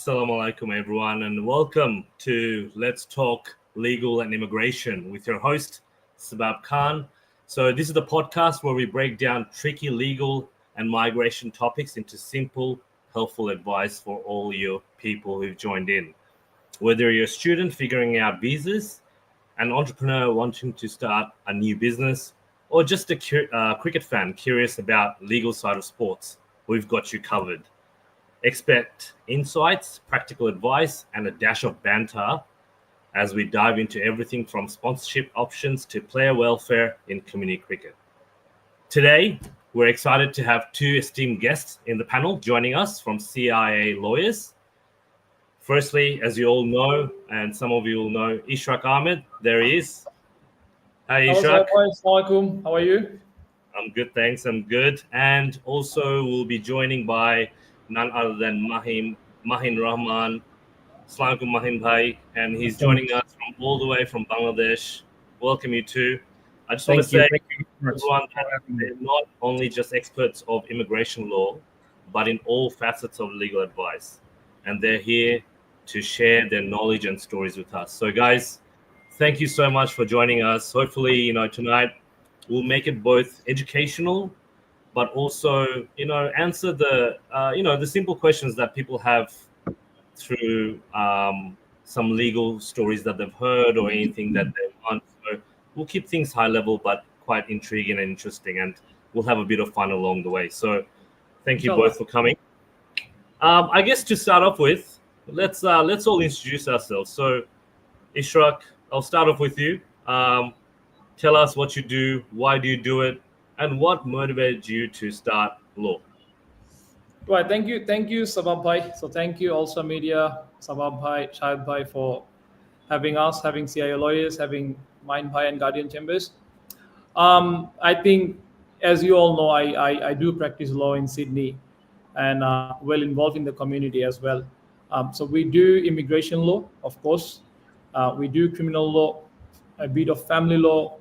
Assalamu alaikum, everyone, and welcome to Let's Talk Legal and Immigration with your host, Sabab Khan. So this is the podcast where we break down tricky legal and migration topics into simple, helpful advice for all your people who've joined in. Whether you're a student figuring out visas, an entrepreneur wanting to start a new business, or just a cricket fan curious about legal side of sports, we've got you covered. Expect insights, practical advice, and a dash of banter as we dive into everything from sponsorship options to player welfare in community cricket. Today, we're excited to have two esteemed guests in the panel joining us from CIA lawyers. Firstly, as you all know, and some of you will know, Ishraq Ahmed. There he is. Hi, Hello, Ishraq. Assalamualaikum. How are you? I'm good, thanks. I'm good. And also, we'll be joining by none other than Mahin Rahman. Assalamu alaikum, Mahin Bhai. And he's joining us from all the way from Bangladesh. Welcome, you too. I just want to say, everyone, that they're not only just experts of immigration law, but in all facets of legal advice. And they're here to share their knowledge and stories with us. So, guys, thank you so much for joining us. Hopefully, tonight we'll make it both educational, but also, answer the, the simple questions that people have through some legal stories that they've heard or anything that they want. So we'll keep things high level, but quite intriguing and interesting, and we'll have a bit of fun along the way. So thank you both for coming. I guess to start off with, let's all introduce ourselves. So Ishraq, I'll start off with you. Tell us what you do, why do you do it, and what motivated you to start law? Right. Thank you, Sabab Bhai. So thank you also media, Sabab Bhai, Shahid Bhai for having us, having CIA lawyers, having Mahin Bhai and Guardian Chambers. I think, as you all know, I do practice law in Sydney, and well involved in the community as well. So we do immigration law, of course. We do criminal law, a bit of family law,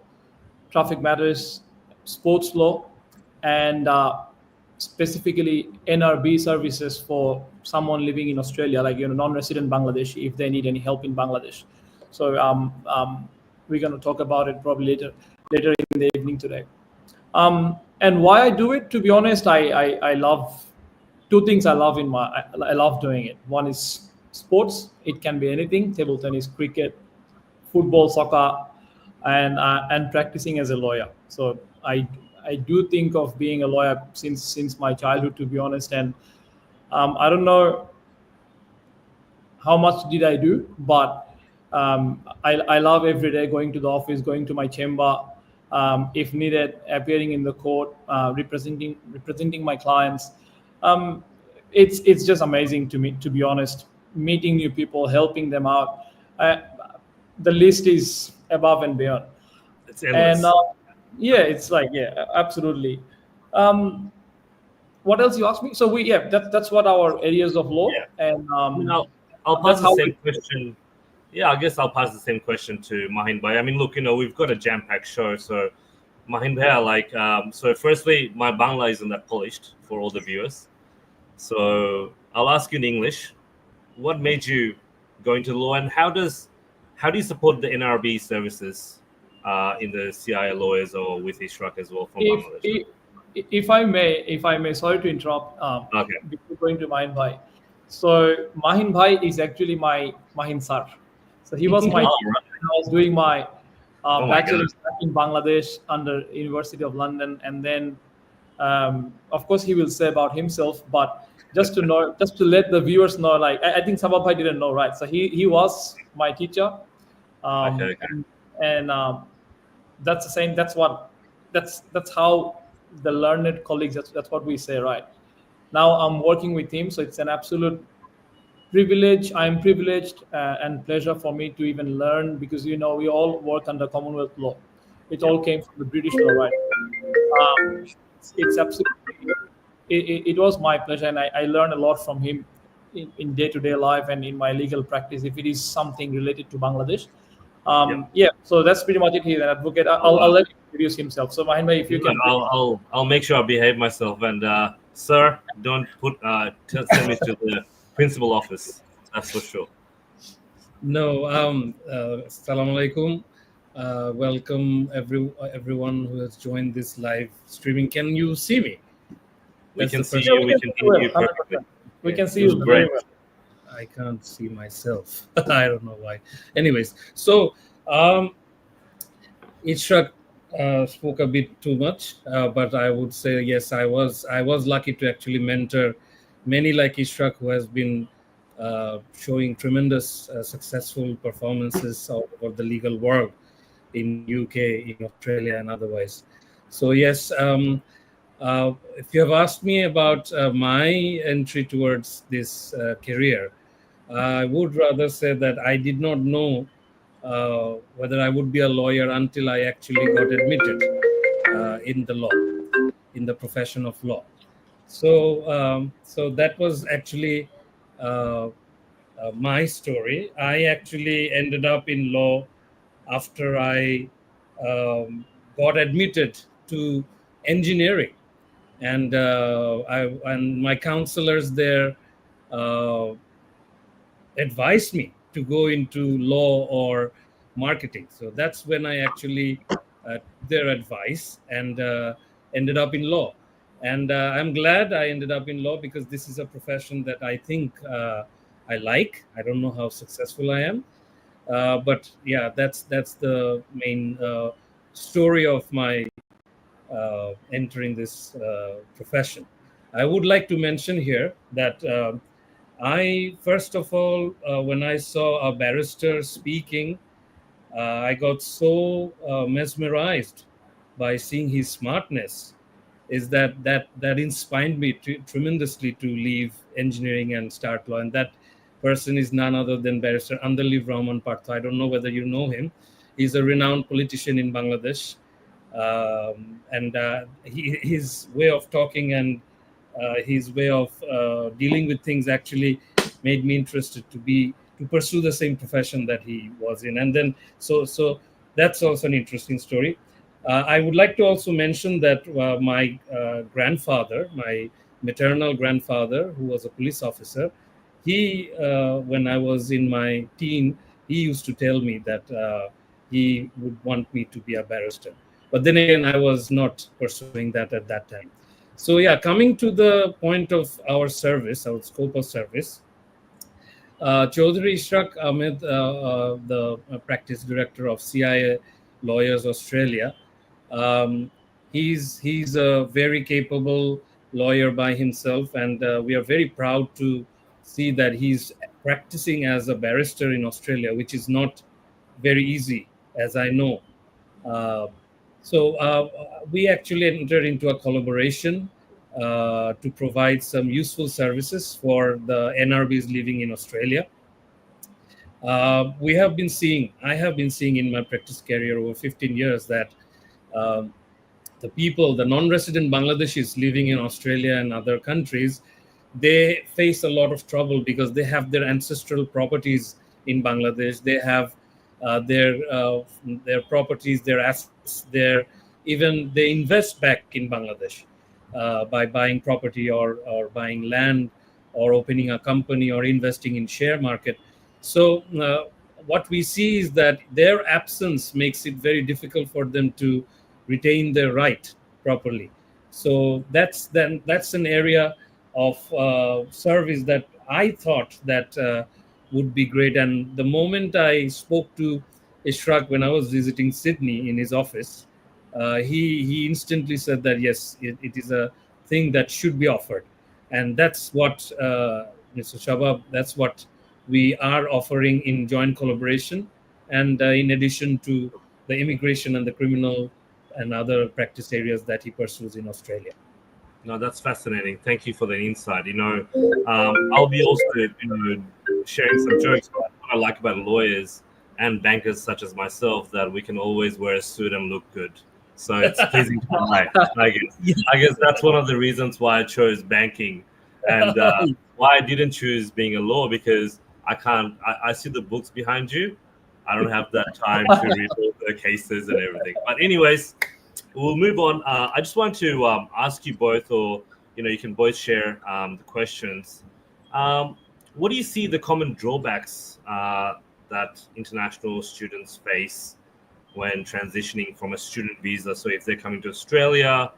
traffic matters, sports law, and specifically NRB services for someone living in Australia, like non-resident Bangladeshi, if they need any help in Bangladesh. So we're going to talk about it probably later in the evening today. And why I do it, to be honest, I love two things. I love doing it. One is sports. It can be anything: table tennis, cricket, football, soccer, and practicing as a lawyer. So I do think of being a lawyer since my childhood, to be honest. And I don't know how much did I do, but I love every day going to the office, going to my chamber, if needed, appearing in the court, representing my clients. It's just amazing to me, to be honest. Meeting new people, helping them out. The list is above and beyond. It's endless. And it's like, absolutely. What else you asked me? So that's what our areas of law. Yeah. And I'll pass the same question. Yeah, I guess I'll pass the same question to Mahin Bhai. I mean, look, we've got a jam-packed show. So Mahin Bhai, so firstly, my Bangla isn't that polished for all the viewers. So I'll ask you in English, what made you go into law, and how do you support the NRB services in the CIA lawyers or with Ishraq as well from Bangladesh? If I may, sorry to interrupt. Okay. Before going to Mahin Bhai. So Mahin Bhai is actually my Mahin sir. So he was my teacher when I was doing my bachelor's in Bangladesh under University of London, and then of course he will say about himself, but just to let the viewers know, like I think Sabab Bhai didn't know, right? So he was my teacher. Okay. And that's the same. That's how the learned colleagues. That's what we say, right? Now I'm working with him, so it's an absolute privilege. I'm privileged and pleasure for me to even learn, because we all work under Commonwealth law. It all came from the British law, right? It's absolutely. It was my pleasure, and I learned a lot from him in day-to-day life and in my legal practice, if it is something related to Bangladesh. So that's pretty much it. He's an advocate. I'll let him introduce himself. So Mahin Bhai, if you can. I'll make sure I behave myself. And sir, don't send me to the principal office. That's for sure. No, assalamu alaikum. Welcome everyone who has joined this live streaming. Can you see me? We That's can the see first. Yeah, you. we We can can see you hear well, you perfectly. 100%. We Okay. can see It was you great. very well. I can't see myself. I don't know why. Anyways, so Ishraq spoke a bit too much, but I would say yes, I was lucky to actually mentor many like Ishraq who has been showing tremendous successful performances all over the legal world in UK, in Australia, and otherwise. So yes, if you have asked me about my entry towards this career, I would rather say that I did not know whether I would be a lawyer until I actually got admitted in the law, in the profession of law. So that was actually uh, my story. I actually ended up in law after I got admitted to engineering, and my counselors there uh, advised me to go into law or marketing. So that's when I actually took their advice and ended up in law. And I'm glad I ended up in law because this is a profession that I think I like. I don't know how successful I am, but yeah, that's the main story of my entering this profession. I would like to mention here that I, first of all, when I saw a barrister speaking, I got so mesmerized by seeing his smartness. Is that inspired me tremendously to leave engineering and start law? And that person is none other than Barrister Rahman Partha. I don't know whether you know him. He's a renowned politician in Bangladesh, and his way of talking and his way of dealing with things actually made me interested to pursue the same profession that he was in. And then so that's also an interesting story. I would like to also mention that my grandfather, my maternal grandfather, who was a police officer, he when I was in my teen, he used to tell me that he would want me to be a barrister. But then again, I was not pursuing that at that time. So yeah, coming to the point of our service, our scope of service, Chaudhry Ishraq Ahmed, the practice director of CIA Lawyers Australia, um, he's a very capable lawyer by himself, and we are very proud to see that he's practicing as a barrister in Australia, which is not very easy, as I know. Uh, so we actually entered into a collaboration to provide some useful services for the NRBs living in Australia. I have been seeing in my practice career over 15 years that um, the non-resident Bangladeshis living in Australia and other countries, they face a lot of trouble because they have their ancestral properties in Bangladesh. They have their properties, their assets, their even they invest back in Bangladesh by buying property or buying land or opening a company or investing in share market. So what we see is that their absence makes it very difficult for them to retain their right properly. So that's an area of service that I thought that would be great. And the moment I spoke to Ishraq when I was visiting Sydney in his office, he instantly said that yes, it is a thing that should be offered, and that's what Mr. Shabab. That's what we are offering in joint collaboration, and in addition to the immigration and the criminal and other practice areas that he pursues in Australia. No, that's fascinating. Thank you for the insight. I'll be also, sharing some jokes. But what I like about lawyers and bankers such as myself that we can always wear a suit and look good. So it's pleasing to the eye. I guess that's one of the reasons why I chose banking, and why I didn't choose being a law because I can't. I see the books behind you. I don't have that time to read all the cases and everything. But anyways, we'll move on. I just want to ask you both, or you can both share the questions. Um, what do you see the common drawbacks that international students face when transitioning from a student visa? So if they're coming to Australia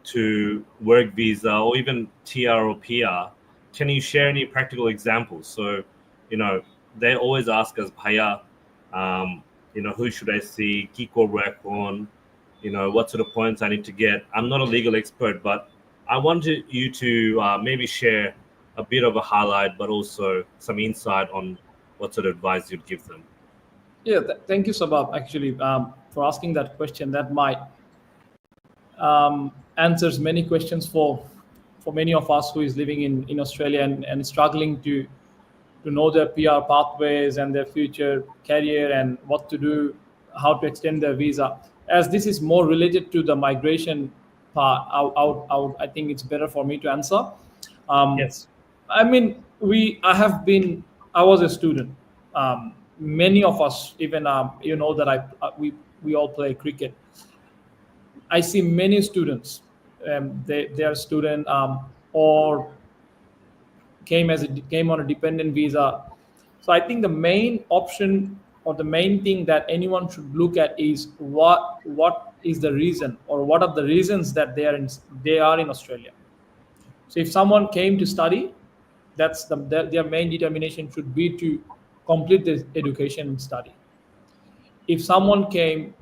to work visa or even TR or PR, can you share any practical examples? So, they always ask us, Bhaiya, who should I see? Kiko work on? What sort of points I need to get? I'm not a legal expert, but I wanted you to maybe share a bit of a highlight, but also some insight on what sort of advice you'd give them. Yeah, thank you, Sabab, actually, for asking that question. That might answers many questions for many of us who is living in Australia and struggling to know their PR pathways and their future career and what to do, how to extend their visa. As this is more related to the migration part, I think it's better for me to answer. Um, Yes. I mean, I was a student. Many of us, even that we all play cricket. I see many students. They are student or came on a dependent visa. So I think the main option or the main thing that anyone should look at is what is the reason or what are the reasons that they are in Australia. So if someone came to study, that's their main determination should be to complete this education and study. If someone came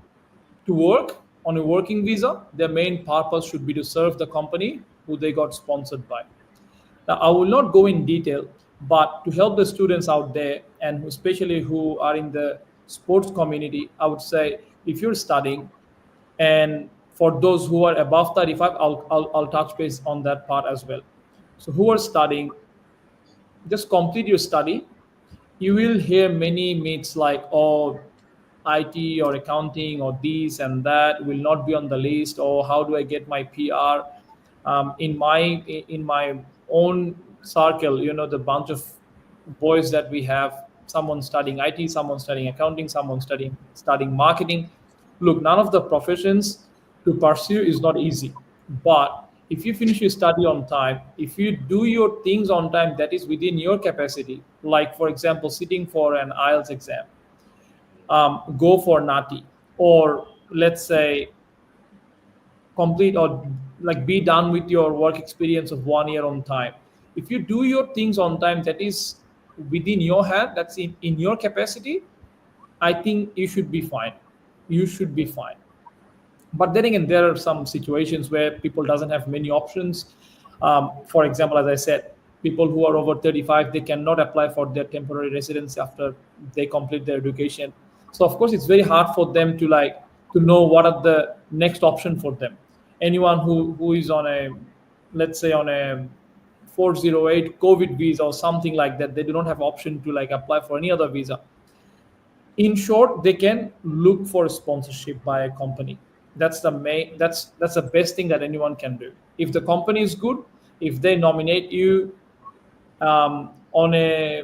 to work on a working visa, their main purpose should be to serve the company who they got sponsored by. Now, I will not go in detail, but to help the students out there and especially who are in the sports community, I would say if you're studying, and for those who are above 35, I'll touch base on that part as well. So, who are studying, just complete your study. You will hear many myths like, oh, IT or accounting or this and that will not be on the list, or how do I get my PR? In my own circle, the bunch of boys that we have, someone studying IT, someone studying accounting, someone studying marketing. Look, none of the professions to pursue is not easy, but if you finish your study on time, if you do your things on time, that is within your capacity, like for example sitting for an IELTS exam, go for nati, or let's say complete or like be done with your work experience of 1 year on time. If you do your things on time, that is within your hand, that's in your capacity, I think you should be fine. You should be fine. But then again, there are some situations where people doesn't have many options. For example, as I said, people who are over 35, they cannot apply for their temporary residency after they complete their education. So of course it's very hard for them to know what are the next option for them. Anyone who is on a, let's say, on a 408 COVID visa or something like that, they do not have option to apply for any other visa. In short, they can look for sponsorship by a company. That's the best thing that anyone can do. If the company is good, if they nominate you on a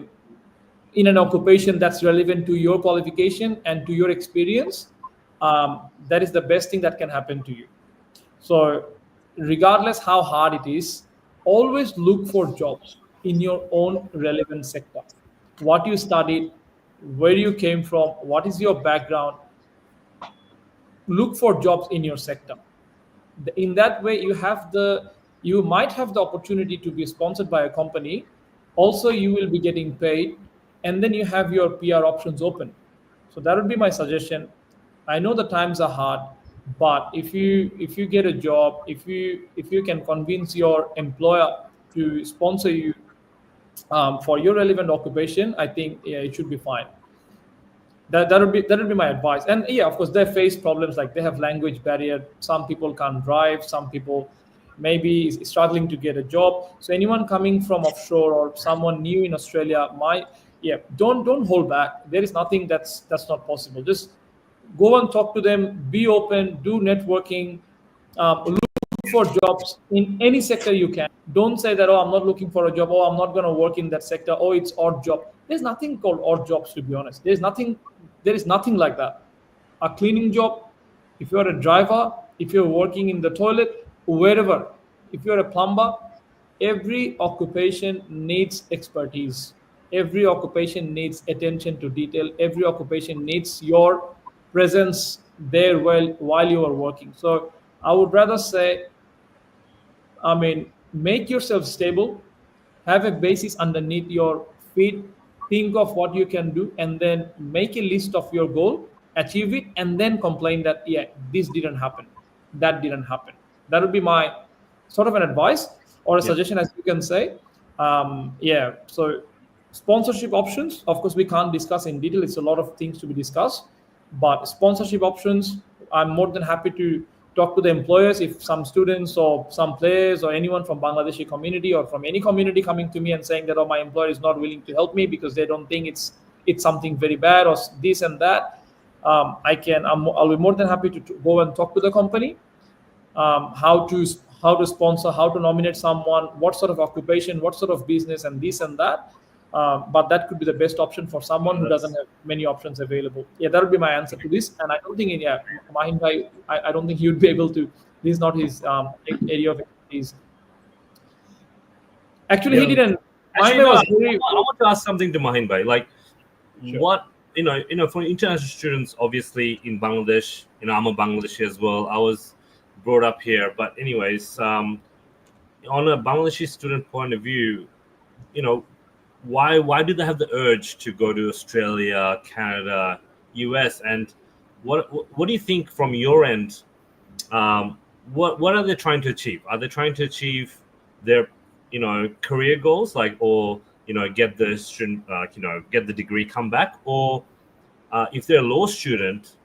in an occupation that's relevant to your qualification and to your experience, that is the best thing that can happen to you. So regardless how hard it is, always look for jobs in your own relevant sector. What you studied, where you came from, what is your background. Look for jobs in your sector. In that way, you might have the opportunity to be sponsored by a company. Also, you will be getting paid, and then you have your PR options open. So that would be my suggestion. I know the times are hard, but if you get a job, if you can convince your employer to sponsor you for your relevant occupation, I think, yeah, it should be fine. That would be my advice. And yeah, of course they face problems, like they have language barrier. Some people can't drive, some people maybe is struggling to get a job. So anyone coming from offshore or someone new in Australia, yeah, don't hold back. There is nothing that's not possible. Just go and talk to them, be open, do networking, look for jobs in any sector you can. Don't say that, oh, I'm not looking for a job, oh, I'm not going to work in that sector, oh, it's odd job. There's nothing called odd jobs, to be honest. There is nothing like that. A cleaning job, if you're a driver, if you're working in the toilet, wherever, if you're a plumber, every occupation needs expertise. Every occupation needs attention to detail. Every occupation needs your presence there while you are working. So I would rather say, I mean, make yourself stable, have a basis underneath your feet, think of what you can do, and then make a list of your goal, achieve it, and then complain that, yeah, this didn't happen, that didn't happen. That would be my sort of an advice or a Yeah. suggestion, as you can say. Yeah, so sponsorship options, of course, we can't discuss in detail. It's a lot of things to be discussed, but sponsorship options, I'm more than happy to talk to the employers. If some students or some players or anyone from Bangladeshi community or from any community coming to me and saying that, oh, my employer is not willing to help me because they don't think it's something very bad or this and that, I'll be more than happy to go and talk to the company, how to sponsor, how to nominate someone, what sort of occupation, what sort of business, and this and that. But that could be the best option for someone who doesn't have many options available. Yeah, that would be my answer to this. And I don't think, yeah, Mahin Bhai, I don't think he would be able to. This is not his area of expertise. Actually, he Yeah, didn't. Mahin Actually, Bhai no. I was very. want to ask something to Mahin Bhai. Like, sure. what for international students, obviously in Bangladesh. I'm a Bangladeshi as well. I was brought up here, but anyways, on a Bangladeshi student point of view, you know, why do they have the urge to go to Australia, Canada, US, and what do you think from your end? um, what are they trying to achieve? Are they trying to achieve their career goals, like, or get the student, get the degree, come back, or if they're a law student,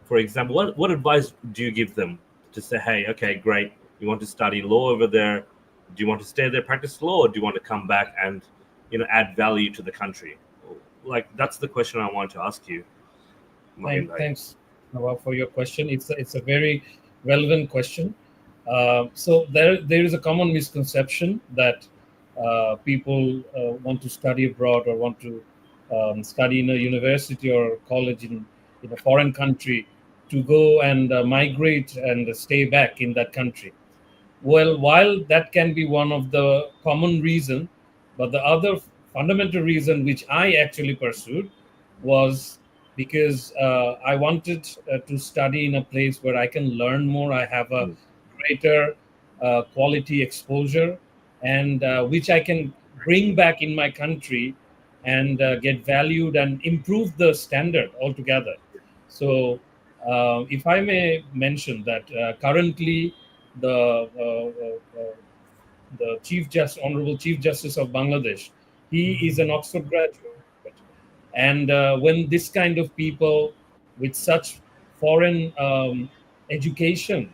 for example, what advice do you give them to say, hey, okay, great, you want to study law over there, do you want to stay there, practice law, or do you want to come back and add value to the country? Like, that's the question I want to ask you, Mahim bhai. Thanks, Nawab, for your question. It's a very relevant question. So there is a common misconception that people want to study abroad or want to study in a university or college in a foreign country to go and migrate and stay back in that country. Well, while that can be one of the common reason, but the other fundamental reason which I actually pursued was because I wanted to study in a place where I can learn more. I have a Mm. greater quality exposure, and which I can bring back in my country and get valued and improve the standard altogether. So, if I may mention that currently the Honorable Chief Justice of Bangladesh, he is an Oxford graduate. And when this kind of people with such foreign education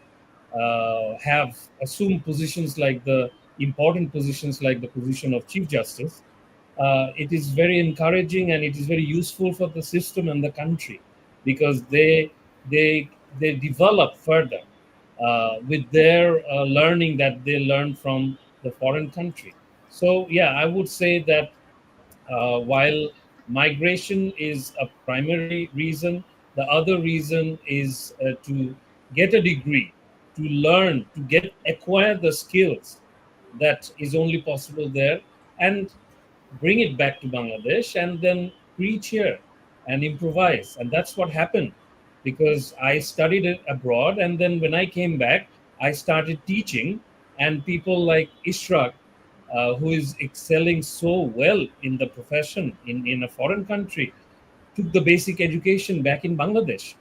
have assumed positions like the important positions like the position of Chief Justice, it is very encouraging and it is very useful for the system and the country because they they develop further with their learning that they learn from the foreign country. So yeah, I would say that while migration is a primary reason, the other reason is to get a degree, to learn, to get acquire the skills that is only possible there, and bring it back to Bangladesh and then preach here and improvise. And that's what happened because I studied it abroad. And then when I came back, I started teaching. And people like Ishraq, who is excelling so well in the profession in a foreign country, took the basic education back in Bangladesh.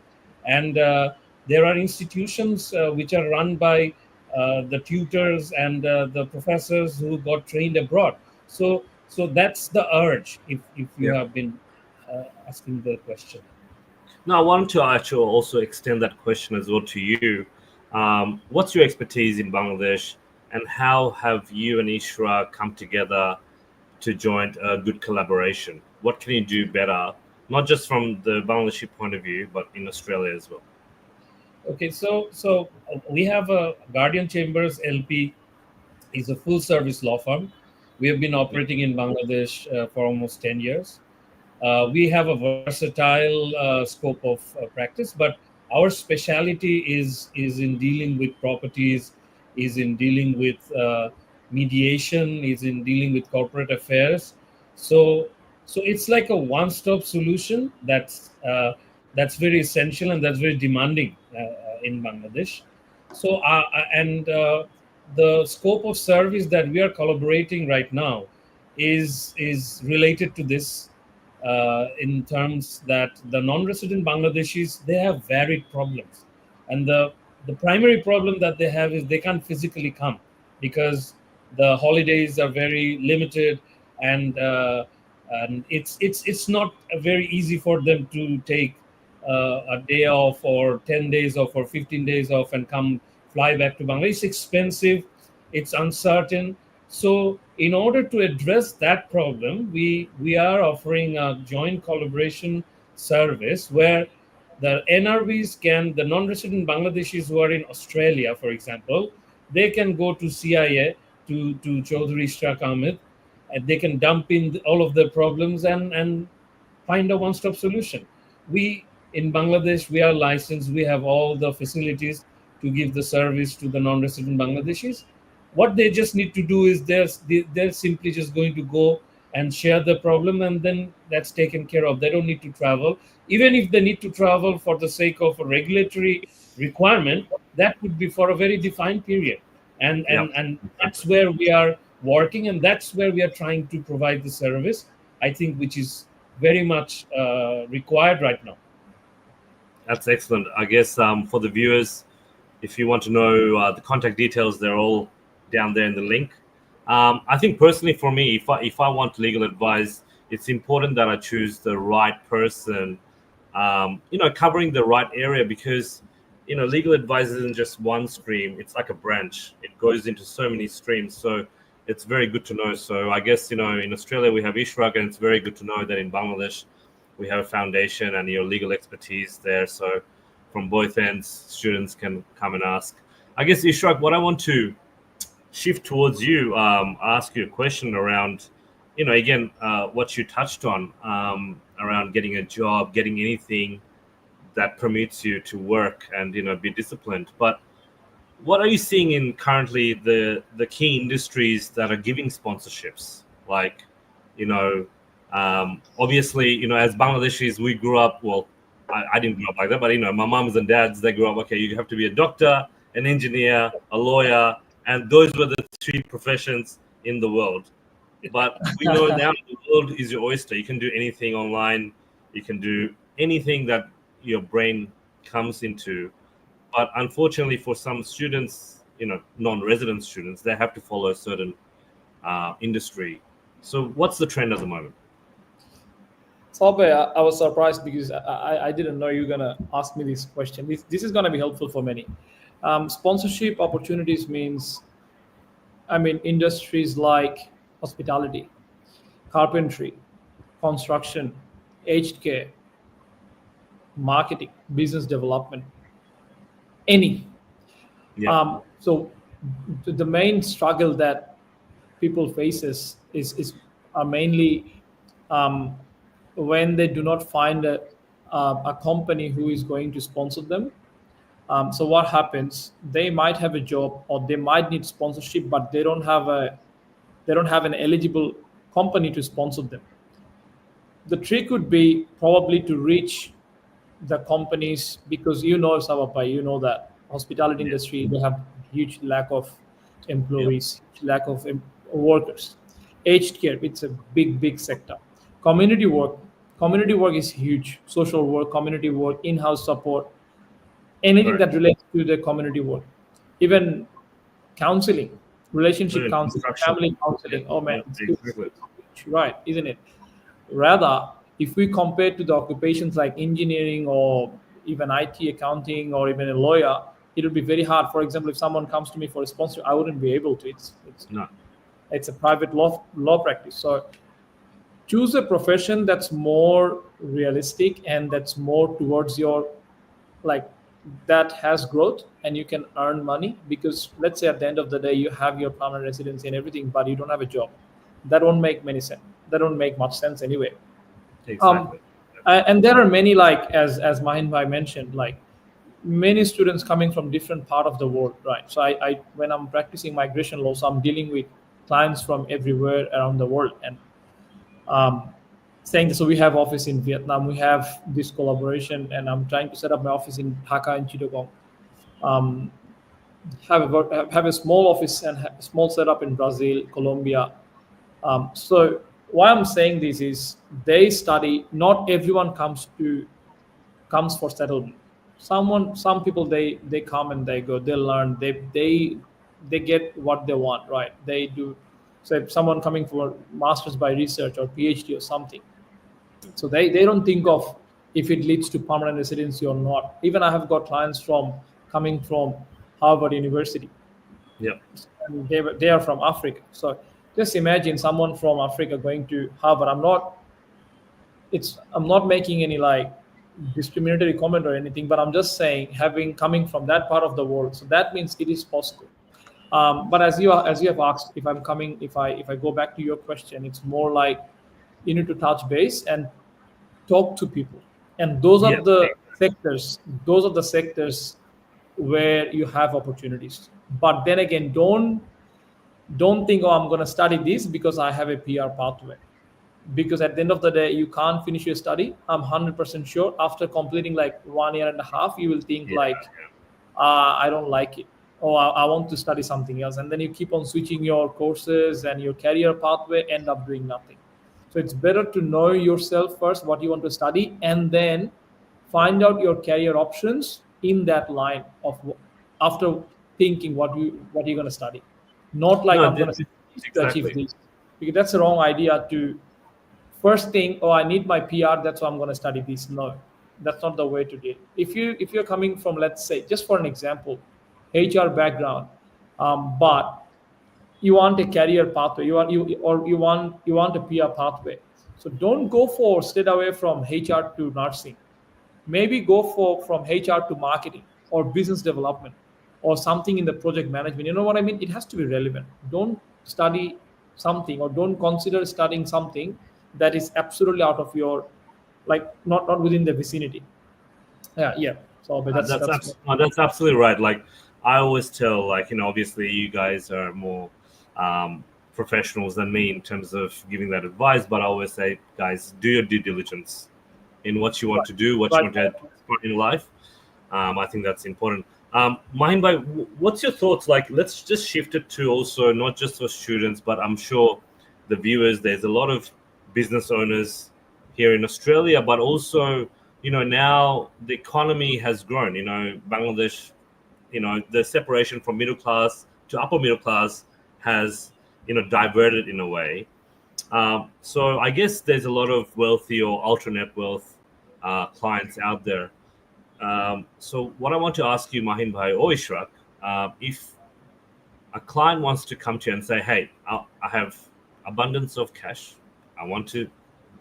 And there are institutions which are run by the tutors and the professors who got trained abroad. So that's the urge, if you Yeah. have been asking the question. Now, I want to actually also extend that question as well to you. What's your expertise in Bangladesh, and how have you and Ishra come together to join a good collaboration? What can you do better, not just from the Bangladeshi point of view, but in Australia as well? Okay, so we have a Guardian Chambers LP is a full service law firm. We have been Yeah. operating in Bangladesh for almost 10 years. We have a versatile scope of practice, but our specialty is in dealing with properties, is in dealing with mediation, is in dealing with corporate affairs. So it's like a one-stop solution that's very essential and that's very demanding in Bangladesh. So the scope of service that we are collaborating right now is related to this, in terms that the non-resident Bangladeshis, they have varied problems, and the primary problem that they have is they can't physically come because the holidays are very limited, and it's not very easy for them to take a day off or 10 days off or 15 days off and come fly back to Bangladesh. It's expensive, it's uncertain. So in order to address that problem, we are offering a joint collaboration service where the NRBs can, the non-resident Bangladeshis who are in Australia, for example, they can go to CIA, to Chaudhry Ishraq Ahmed, and they can dump in all of their problems and find a one-stop solution. We in Bangladesh, we are licensed, we have all the facilities to give the service to the non-resident Bangladeshis. What they just need to do is they're simply just going to go and share the problem, and then that's taken care of. They don't need to travel. Even if they need to travel for the sake of a regulatory requirement, that would be for a very defined period. And that's where we are working, and that's where we are trying to provide the service, I think, which is very much required right now. That's excellent. I guess for the viewers, if you want to know the contact details, they're all down there in the link. I think personally for me, if I want legal advice, it's important that I choose the right person, covering the right area, because legal advice isn't just one stream. It's like a branch. It goes into so many streams. So it's very good to know. So I guess in Australia we have Ishraq, and it's very good to know that in Bangladesh we have a foundation and your legal expertise there. So from both ends, students can come and ask. I guess, Ishraq, what I want to shift towards you, ask you a question around, again, what you touched on, around getting a job, getting anything that permits you to work and, be disciplined. But what are you seeing in currently the key industries that are giving sponsorships? Like, obviously, as Bangladeshis, we grew up, well, I didn't grow up like that, but, my moms and dads, they grew up, okay, you have to be a doctor, an engineer, a lawyer, and those were the three professions in the world. But we know now the world is your oyster. You can do anything online. You can do anything that your brain comes into. But unfortunately, for some students, non-resident students, they have to follow a certain industry. So what's the trend at the moment? Sabab, I was surprised because I didn't know you were going to ask me this question. This is going to be helpful for many. Sponsorship opportunities means, industries like hospitality, carpentry, construction, aged care, marketing, business development, any. Yeah. So the main struggle that people faces is mainly when they do not find a company who is going to sponsor them. So what happens? They might have a job or they might need sponsorship, but they don't have an eligible company to sponsor them. The trick would be probably to reach the companies, because Sabab, that hospitality industry, they have huge lack of employees, lack of workers. Aged care, it's a big sector. Community work is huge. Social work, community work, in-house support, anything Right. that relates to the community work. Even counseling, relationship Right. counseling, Construction. family counseling. Oh man, Yeah, it's exactly. huge, right, isn't it? Rather, if we compare to the occupations like engineering or even IT, accounting, or even a lawyer, it would be very hard. For example, if someone comes to me for a sponsor, I wouldn't be able to. No. It's a private law practice. So choose a profession that's more realistic and that's more towards your, like, that has growth and you can earn money. Because let's say at the end of the day you have your permanent residency and everything, but you don't have a job. That won't make many sense. That don't make much sense anyway. Exactly. And there are many, like as Mahin Bhai mentioned, like many students coming from different part of the world, right? So I when I'm practicing migration law, so I'm dealing with clients from everywhere around the world, and um, saying so we have office in Vietnam, we have this collaboration, and I'm trying to set up my office in Dhaka and Chittagong. Um, have a small office and a small setup in Brazil, Colombia. So why I'm saying this is they study. Not everyone comes for settlement. Some people they come and they go, they learn, they get what they want, right? They do. So if someone coming for masters by research or PhD or something, so they don't think of if it leads to permanent residency or not. Even I have got clients from coming from Harvard University, Yeah. and they are from Africa. So just imagine someone from Africa going to Harvard. I'm not making any like discriminatory comment or anything, but I'm just saying having coming from that part of the world. So that means it is possible. But as you have asked, if I go back to your question, it's more like you need to touch base and talk to people, and Yeah. those are the sectors where you have opportunities. But then again, don't think, oh, I'm going to study this because I have a PR pathway, because at the end of the day you can't finish your study. I'm 100% sure after completing like 1 year and a half you will think Yeah. like, I don't like it, or I want to study something else, and then you keep on switching your courses and your career pathway end up doing nothing. So it's better to know yourself first what you want to study, and then find out your career options in that line of after thinking what you're going to study. Not like No, I'm going to study this to achieve exactly. this, because that's the wrong idea. To first thing, oh, I need my PR, that's why I'm going to study this. No, that's not the way to do it. If you're coming from, let's say, just for an example, HR background, but you want a career pathway, you want a PR pathway, so don't go for straight away from HR to nursing. Maybe go for from HR to marketing or business development or something in the project management. You know what I mean? It has to be relevant. Don't study something, or don't consider studying something that is absolutely out of your, like, not within the vicinity. Yeah. So but That's absolutely right. Like I always tell, like obviously you guys are more professionals than me in terms of giving that advice. But I always say, guys, do your due diligence in what you want right, to do, what you right. want to add in life. I think that's important. Mahin bhai, what's your thoughts? Like, let's just shift it to also not just for students, but I'm sure the viewers. There's a lot of business owners here in Australia, but also now the economy has grown. Bangladesh, the separation from middle class to upper middle class has diverted in a way. So I guess there's a lot of wealthy or ultra net wealth clients out there. So what I want to ask you, Mahin bhai or Ishraq, if a client wants to come to you and say, "Hey, I have abundance of cash. I want to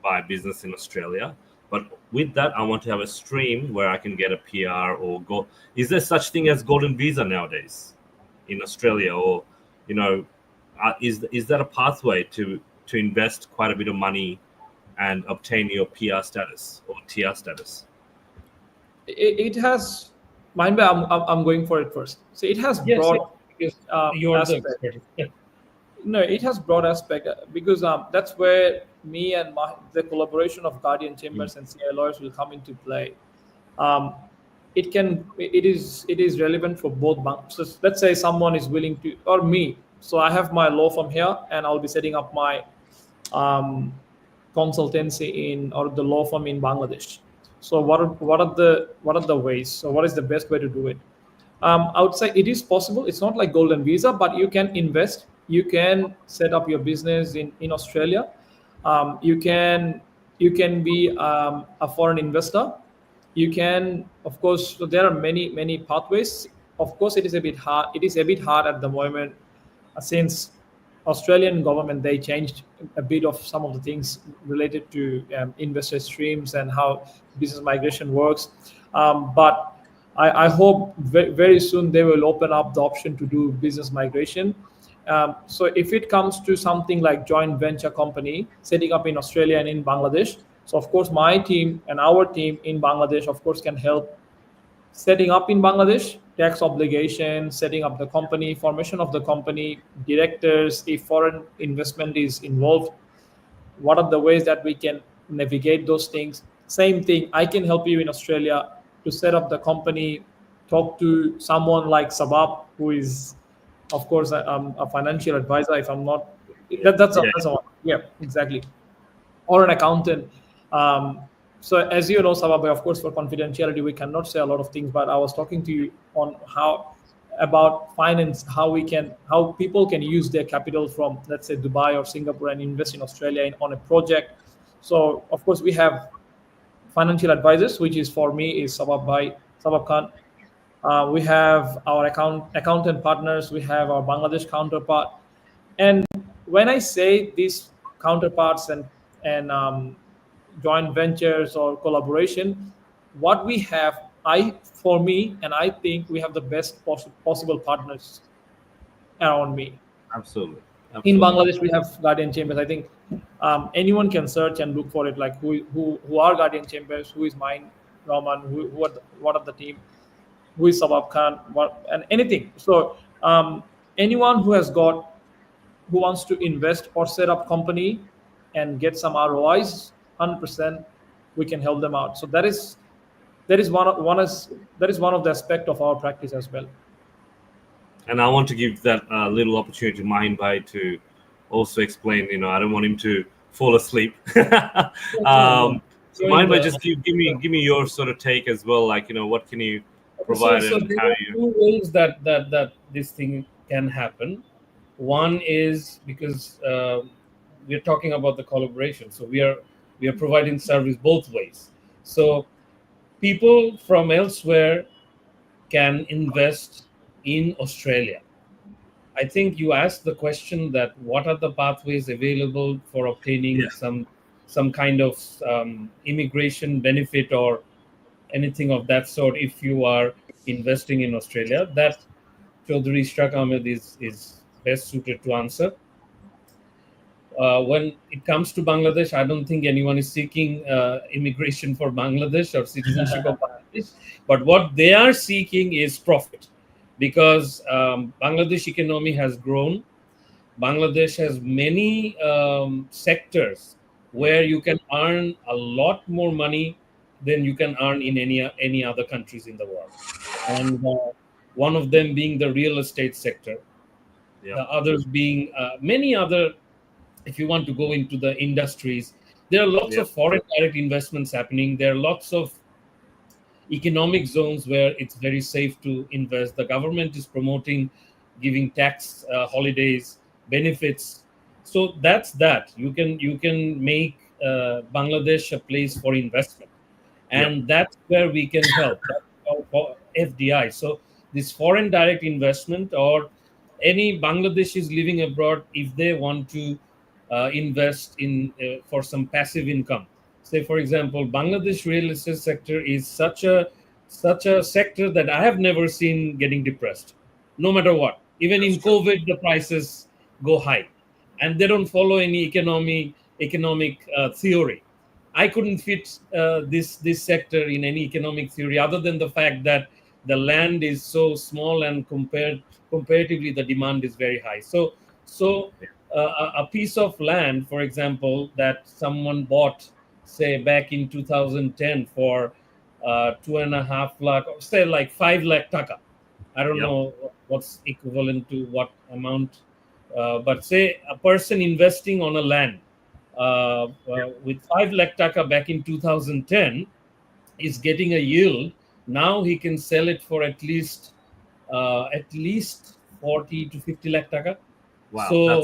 buy a business in Australia, but with that, I want to have a stream where I can get a PR or go." Is there such thing as golden visa nowadays in Australia, or is that a pathway to invest quite a bit of money and obtain your PR status or TR status? It has, mind me, I'm going for it first. So it has Yes, broad yes, you're the aspect. expert. Yeah. No, it has broad aspect, because that's where me and the collaboration of Guardian Chambers and CI lawyers will come into play. Um, it is relevant for both banks. So let's say someone is willing to, or me. So I have my law firm here, and I'll be setting up my um, consultancy in, or the law firm in Bangladesh. So what are the ways? So what is the best way to do it? I would say it is possible. It's not like golden visa, but you can invest. You can set up your business in Australia. You can be a foreign investor. You can, of course. So there are many pathways. Of course, it is a bit hard. It is a bit hard at the moment, since Australian government, they changed a bit of some of the things related to investor streams and how business migration works. But I hope very soon they will open up the option to do business migration. So if it comes to something like joint venture company setting up in Australia and in Bangladesh, so of course my team and our team in Bangladesh, of course, can help setting up in Bangladesh, tax obligations, setting up the company, formation of the company, directors, if foreign investment is involved, what are the ways that we can navigate those things. Same thing, I can help you in Australia to set up the company, talk to someone like Sabab, who is, of course, a financial advisor. If I'm not, Yeah, yeah, that's a one. Yeah, exactly, or an accountant. Um, so as you know, Sabab, of course, for confidentiality, we cannot say a lot of things. But I was talking to you on how about finance, how people can use their capital from, let's say, Dubai or Singapore and invest in Australia on a project. So of course, we have financial advisors, which is for me is Sabab Khan. We have our accountant partners. We have our Bangladesh counterpart. And when I say these counterparts and joint ventures or collaboration, what we have, for me, and I think we have the best possible partners around me. absolutely, In absolutely. Bangladesh, we have guardian chambers. I think anyone can search and look for it, like who are guardian chambers, who is mine, Rahman, what are the team, who is Sabab Khan, what, and anything. So anyone who wants to invest or set up company and get some ROIs, 100%, we can help them out. So that is one of the aspect of our practice as well. And I want to give that little opportunity to Mahin Bhai to also explain. I don't want him to fall asleep. So Doing Mahin Bhai, the just give me your sort of take as well. Like, what can you so provide so and there how are you? two ways that this thing can happen. One is because we're talking about the collaboration, so we are providing service both ways. So people from elsewhere can invest in Australia. I think you asked the question that what are the pathways available for obtaining Yeah, some kind of immigration benefit or anything of that sort if you are investing in Australia. That Chaudhry Ishraq Ahmed is best suited to answer. When it comes to Bangladesh, I don't think anyone is seeking immigration for Bangladesh or citizenship of Bangladesh. But what they are seeking is profit, because Bangladesh economy has grown. Bangladesh has many sectors yeah, where you can earn a lot more money than you can earn in any other countries in the world, and one of them being the real estate sector, yeah, the others being many other. If you want to go into the industries, there are lots yeah, of foreign direct investments happening. There are lots of economic zones where it's very safe to invest. The government is promoting giving tax holidays, benefits. So that's that. You can make Bangladesh a place for investment, yeah, and that's where we can help. That's for FDI. So this foreign direct investment, or any Bangladeshis living abroad, if they want to invest in for some passive income. Say, for example, Bangladesh real estate sector is such a sector that I have never seen getting depressed, no matter what. Even that's in true. COVID, the prices go high, and they don't follow any economic theory. I couldn't fit this sector in any economic theory other than the fact that the land is so small and comparatively the demand is very high. So Yeah, a piece of land, for example, that someone bought, say back in 2010 for 2.5 lakh, or say like 5 lakh taka. I don't yeah, know what's equivalent to what amount, but say a person investing on a land with 5 lakh taka back in 2010 is getting a yield. Now he can sell it for at least 40 to 50 lakh taka. wow, So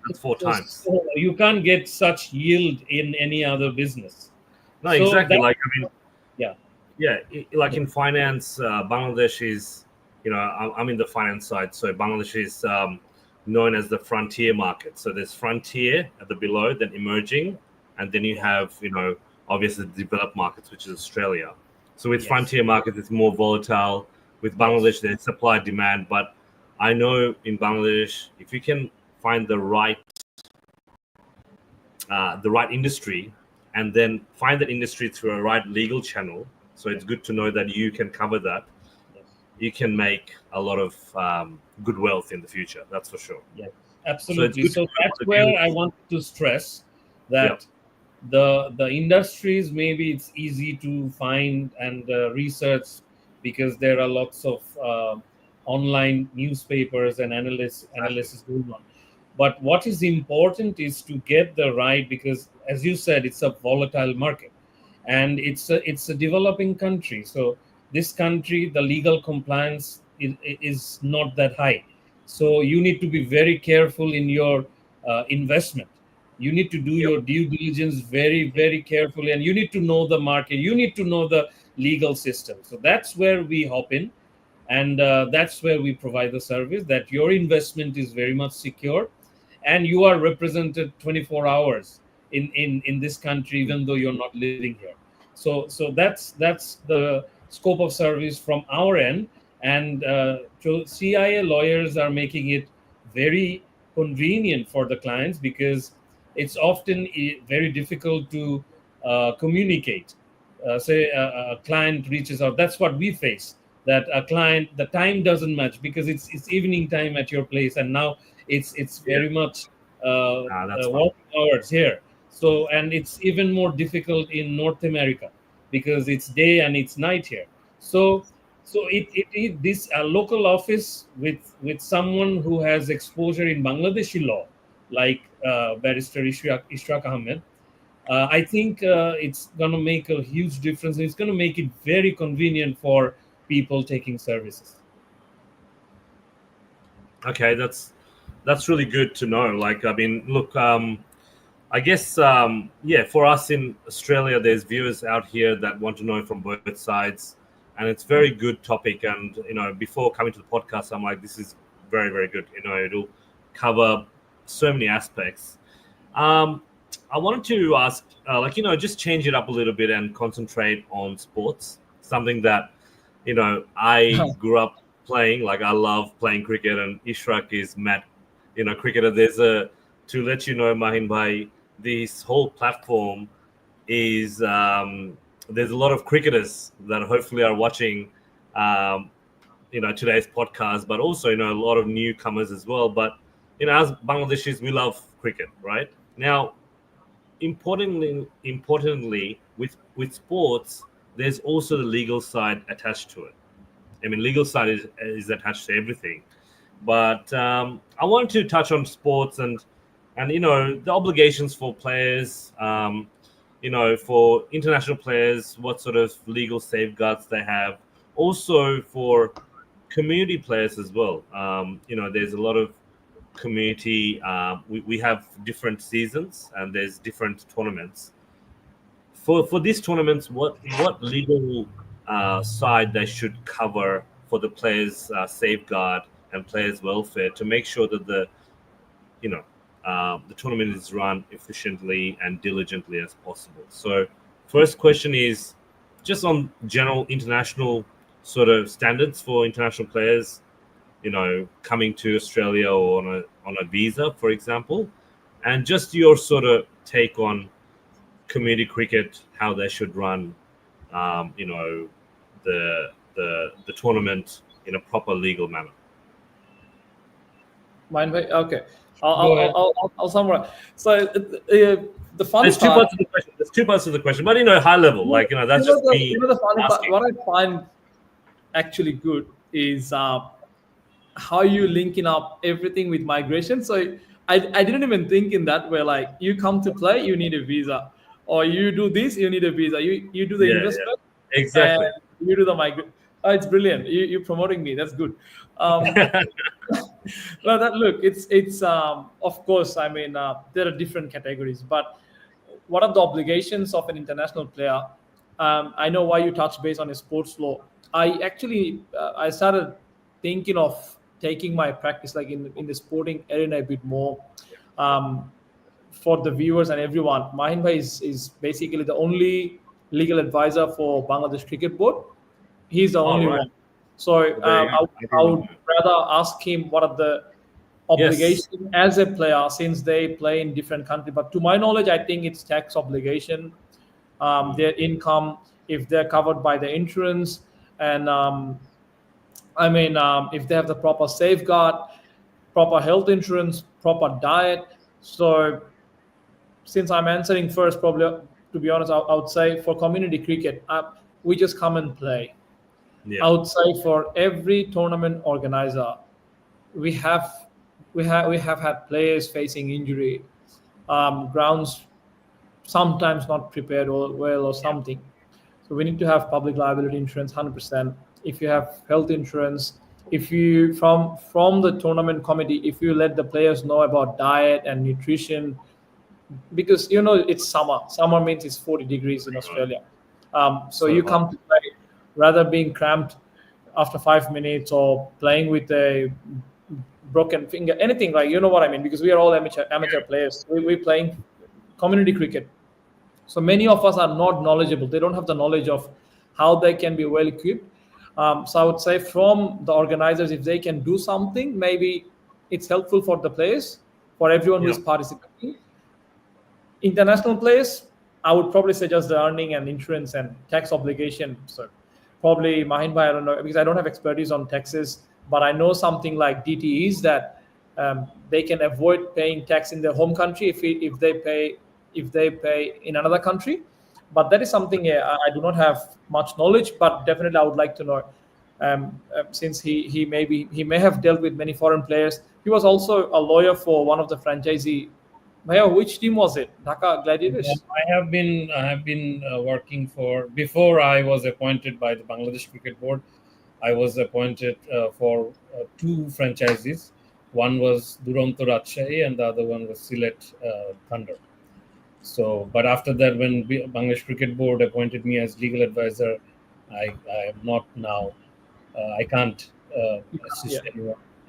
that's four times. so you can't get such yield in any other business. No, So exactly. that, Like, I mean, yeah, yeah, like yeah, in finance, Bangladesh is, I'm in the finance side, so Bangladesh is known as the frontier market. So there's frontier at the below, then emerging, and then you have, obviously the developed markets, which is Australia. So with yes, frontier markets, it's more volatile. With yes, Bangladesh, there's supply demand, but I know in Bangladesh, if you can find the right industry, and then find that industry through a right legal channel. So it's good to know that you can cover that. you can make a lot of good wealth in the future. That's for sure. Yes, So it's absolutely. good to So know that's the where I views. want to stress Yeah, that the industries, maybe it's easy to find and research, because there are lots of online newspapers and exactly. analysis going on. But what is important is to get the right, because as you said, it's a volatile market, and it's a developing country. So this country, the legal compliance is not that high. So you need to be very careful in your investment. You need to do Yep. your due diligence very, very carefully, and you need to know the market. You need to know the legal system. So that's where we hop in, and that's where we provide the service that your investment is very much secure, and you are represented 24 hours in this country, even though you're not living here. So that's the scope of service from our end. And so CIA lawyers are making it very convenient for the clients, because it's often very difficult to communicate. Say a client reaches out, that's what we face, that a client, the time doesn't match because it's evening time at your place, and now it's Yeah. very much That's fine. working hours here. So, and it's even more difficult in North America, because it's day and it's night here. So it this local office with someone who has exposure in Bangladeshi law, like Barrister Ishraq Ahmed. I think it's going to make a huge difference. It's going to make it very convenient for people taking services. Okay, that's really good to know. Like, I mean, look, I guess, yeah, for us in Australia, there's viewers out here that want to know from both sides, and it's very good topic. And before coming to the podcast, I'm like, this is very, very good. It'll cover so many aspects. Um, I wanted to ask, like, just change it up a little bit and concentrate on sports. Something that, I grew up playing. Like, I love playing cricket, and Ishraq is mad, cricketer. To let you know, Mahin Bhai, this whole platform is, there's a lot of cricketers that hopefully are watching, um, today's podcast, but also, a lot of newcomers as well. But, as Bangladeshis, we love cricket, right? Now, importantly, with sports, there's also the legal side attached to it. I mean, legal side is attached to everything. But I wanted to touch on sports and the obligations for players. For international players, what sort of legal safeguards they have. Also for community players as well. There's a lot of community. We have different seasons and there's different tournaments. For these tournaments, what legal side they should cover for the players' safeguard and players' welfare to make sure that you know the tournament is run efficiently and diligently as possible. So, first question is just on general international sort of standards for international players, coming to Australia or on a visa, for example, and just your sort of take on community cricket, how they should run, um, you know, the tournament in a proper legal manner. Mind way? Okay. I'll, Go I'll, ahead. I'll, I'll I'll summarize. So the fun There's two part, parts of the question. There's two parts of the question, but high level, like that's just me the fun part, asking. what I find actually good is how you linking up everything with migration. So I didn't even think in that way. Like you come to play, you need a visa, or you do this, you need a visa. You do the Yeah, investment, yeah, and exactly. you do the migrate. Oh, it's brilliant. You're promoting me. That's good. Um, well, that look, it's of course. I mean, there are different categories, but what are the obligations of an international player? I know why you touch base on a sports law. I actually I started thinking of taking my practice like in the sporting arena a bit more. Um, for the viewers and everyone, Mahin Bhai is basically the only legal advisor for Bangladesh Cricket Board. He's the All only right. one. So Well, there you go. I I didn't would know. rather ask him what are the Yes. obligation as a player since they play in different country. But to my knowledge, I think it's tax obligation, their income, if they're covered by the insurance, and I mean, if they have the proper safeguard, proper health insurance, proper diet. So since I'm answering first, probably to be honest, I would say for community cricket, we just come and play. Yeah. I would say for every tournament organizer, we have we have had players facing injury, grounds sometimes not prepared well or Yeah. something. So we need to have public liability insurance 100%. If you have health insurance, if you from the tournament committee, if you let the players know about diet and nutrition, because it's summer. Summer means it's 40 degrees in Right. Australia. So So you hot. come to play rather being cramped after 5 minutes or playing with a broken finger, anything, like, you know what I mean, because we are all amateur players. We're playing community cricket. So many of us are not knowledgeable. They don't have the knowledge of how they can be well equipped. So I would say from the organizers, if they can do something, maybe it's helpful for the players, for everyone who Yeah. is participating. International players, I would probably suggest the earning and insurance and tax obligation. So probably Mahin Bhai, I don't know, because I don't have expertise on taxes, but I know something like DTEs that they can avoid paying tax in their home country if they pay in another country. But that is something, yeah, I do not have much knowledge, but definitely I would like to know. Since he may have dealt with many foreign players. He was also a lawyer for one of the franchisee. Bhaiya, which team was it? Dhaka Gladiators. I have been working for, before I was appointed by the Bangladesh Cricket Board. I was appointed for two franchises. One was Duronto Rajshahi and the other one was Sylhet Thunder. So, but after that, when Bangladesh Cricket Board appointed me as legal advisor, I am not now. I can't Yeah. assist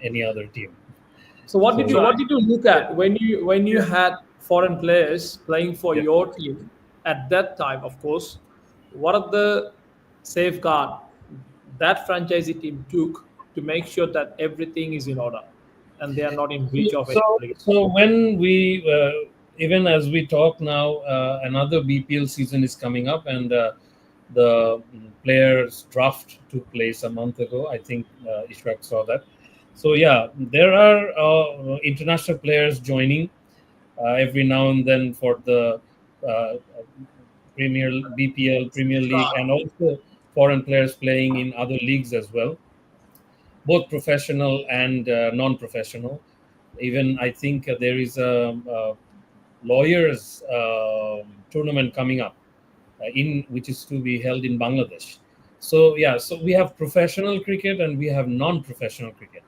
any other team. So what did So you what did you look at when you Yeah. had foreign players playing for Yeah. your team at that time? Of course, what are the safeguard that franchisee team took to make sure that everything is in order and they are not in breach of any So, obligation? so when we, even as we talk now, another BPL season is coming up, and the players draft took place a month ago. I think Ishraq saw that. So yeah, there are international players joining every now and then for the uh, Premier BPL, Premier League, and also foreign players playing in other leagues as well, both professional and non-professional. Even I think there is a lawyers tournament coming up in which is to be held in Bangladesh. So yeah, so we have professional cricket and we have non-professional cricket.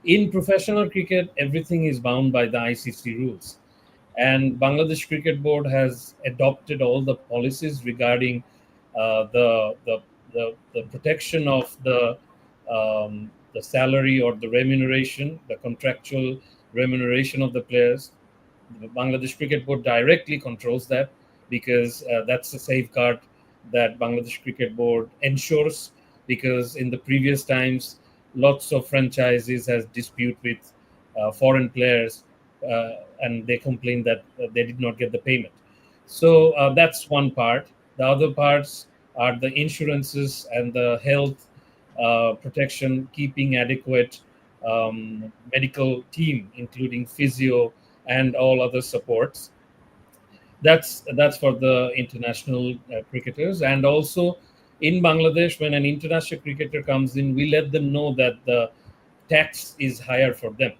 In professional cricket, everything is bound by the ICC rules, and Bangladesh Cricket Board has adopted all the policies regarding the protection of the salary or the remuneration, the contractual remuneration of the players. The Bangladesh Cricket Board directly controls that, because that's a safeguard that Bangladesh Cricket Board ensures, because in the previous times lots of franchises has dispute with foreign players, and they complain that they did not get the payment. So that's one part. The other parts are the insurances and the health protection, keeping adequate medical team, including physio and all other supports. That's for the international cricketers. And also in Bangladesh, when an international cricketer comes in, we let them know that the tax is higher for them.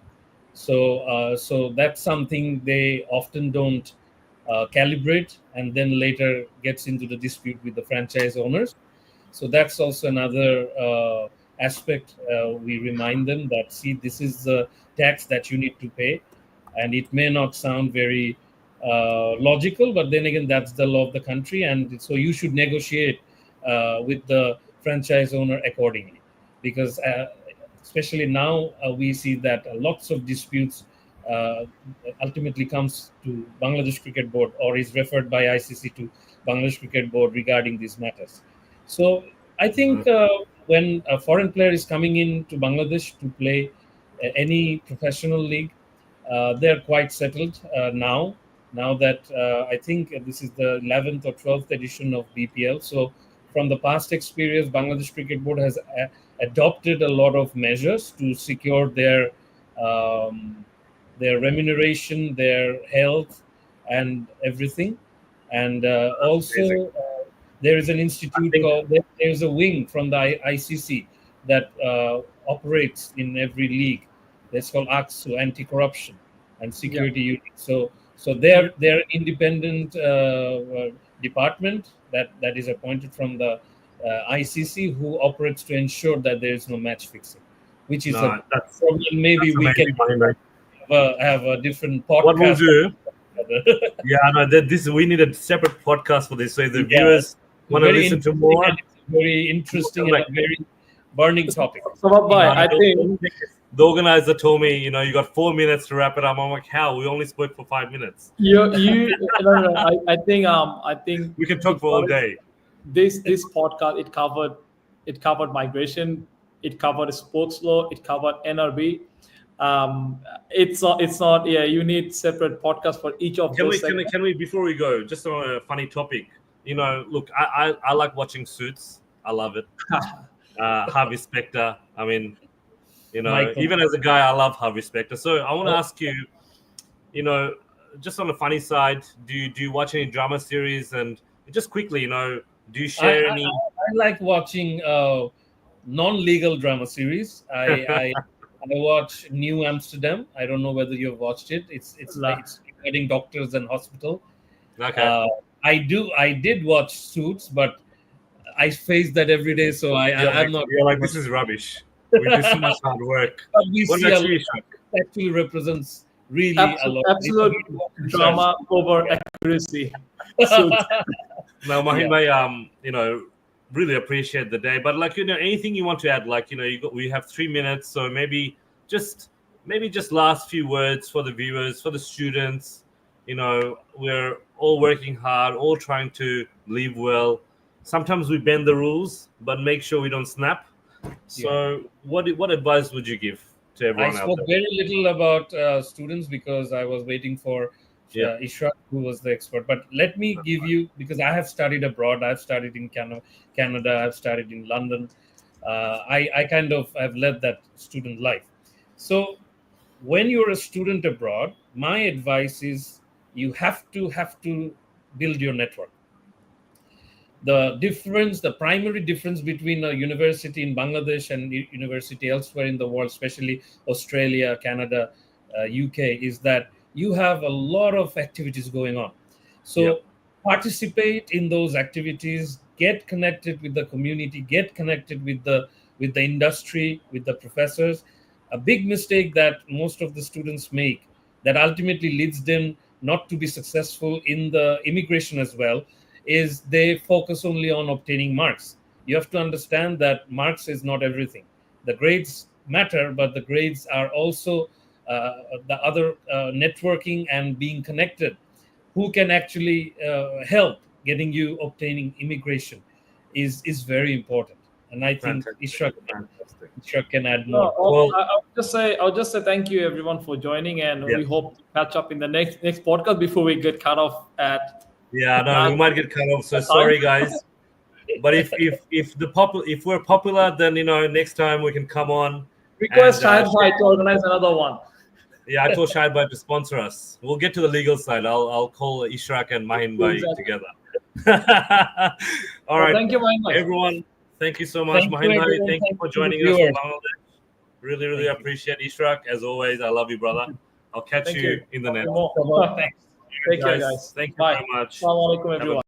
So that's something they often don't calibrate, and then later gets into the dispute with the franchise owners. So that's also another aspect. We remind them that, see, this is the tax that you need to pay, and it may not sound very logical, but then again, that's the law of the country, and so you should negotiate with the franchise owner accordingly, because especially now we see that lots of disputes uh, ultimately comes to Bangladesh Cricket Board or is referred by ICC to Bangladesh Cricket Board regarding these matters. So I think when a foreign player is coming in to Bangladesh to play any professional league, they're quite settled now. Now that I think this is the 11th or 12th edition of BPL. So from the past experience, Bangladesh Cricket Board has adopted a lot of measures to secure um, their remuneration, their health, and everything. And Amazing. also, there is an I institute think called, there's a wing from the ICC that operates in every league. That's called AXU, Anti-Corruption and Yeah. Security Unit. So they're independent department that is appointed from the ICC, who operates to ensure that there is no match fixing, which is a no, that's problem. Maybe we can amazing, Mahim. have a different What we'll podcast. do, yeah, no, this we need a separate podcast for this. So if the Yeah, viewers want to very listen to interesting, more, and it's a very interesting and like, a very burning topic. Sabab bhai, no, I think the organizer told me, you got 4 minutes to wrap it up. I'm like, how? We only spoke for 5 minutes. you no, I think We can talk for all day. this podcast it covered migration, it covered sports law, it covered NRB. It's not, yeah, you need separate podcast for each of Can those we, segments. before we go, just on a funny topic? Look, I like watching Suits. I love it. Harvey Specter. I mean, Michael, even as a guy, I love Harvey Specter. So I want to ask you, just on the funny side, do you watch any drama series? And just quickly, do you share any? I like watching non-legal drama series. I watch New Amsterdam. I don't know whether you've watched it. It's regarding doctors and hospital. Okay. I did watch Suits, but I face that every day, so I'm not. You're like, this is rubbish. We do so much hard work. But we What see about a you, lot Ishraq? actually represents really a lot. Absolute drama over accuracy. So, Now, Mahim, really appreciate the day. But anything you want to add? We have 3 minutes, so maybe just last few words for the viewers, for the students. We're all working hard, all trying to live well. Sometimes we bend the rules, but make sure we don't snap. So, what advice would you give to I everyone out spoke there? very little about students because I was waiting for Ishraq, who was the expert. But let me give you, because I have studied abroad. I've studied in Canada. I've studied in London. I kind of have led that student life. So when you're a student abroad, my advice is you have to build your network. The primary difference between a university in Bangladesh and university elsewhere in the world, especially Australia, Canada, UK, is that you have a lot of activities going on. So participate in those activities, get connected with the community, get connected with the industry, with the professors. A big mistake that most of the students make that ultimately leads them not to be successful in the immigration as well is they focus only on obtaining marks. You have to understand that marks is not everything. The grades matter, but the grades are also the other networking and being connected. Who can actually help getting you obtaining immigration is very important. And I think Ishraq can add more. I'll just say thank you everyone for joining, and we hope to catch up in the next podcast before we get cut off at. Yeah, no, we might get cut off. So sorry, guys. But if we're popular, then next time we can come on. Request Shahid Bhai to organize another one. Yeah, I told Shahid Bhai to sponsor us. We'll get to the legal side. I'll call Ishraq and Mahin Bhai together. All right. Thank you, Mahin Bhai. Everyone, thank you so much, Mahin Bhai. Thank you for joining us from Bangladesh. Really, really appreciate Ishraq. As always, I love you, brother. I'll catch you in the next. Thanks. Take care, guys. Thank you Bye. very much. Assalamu alaikum, everyone.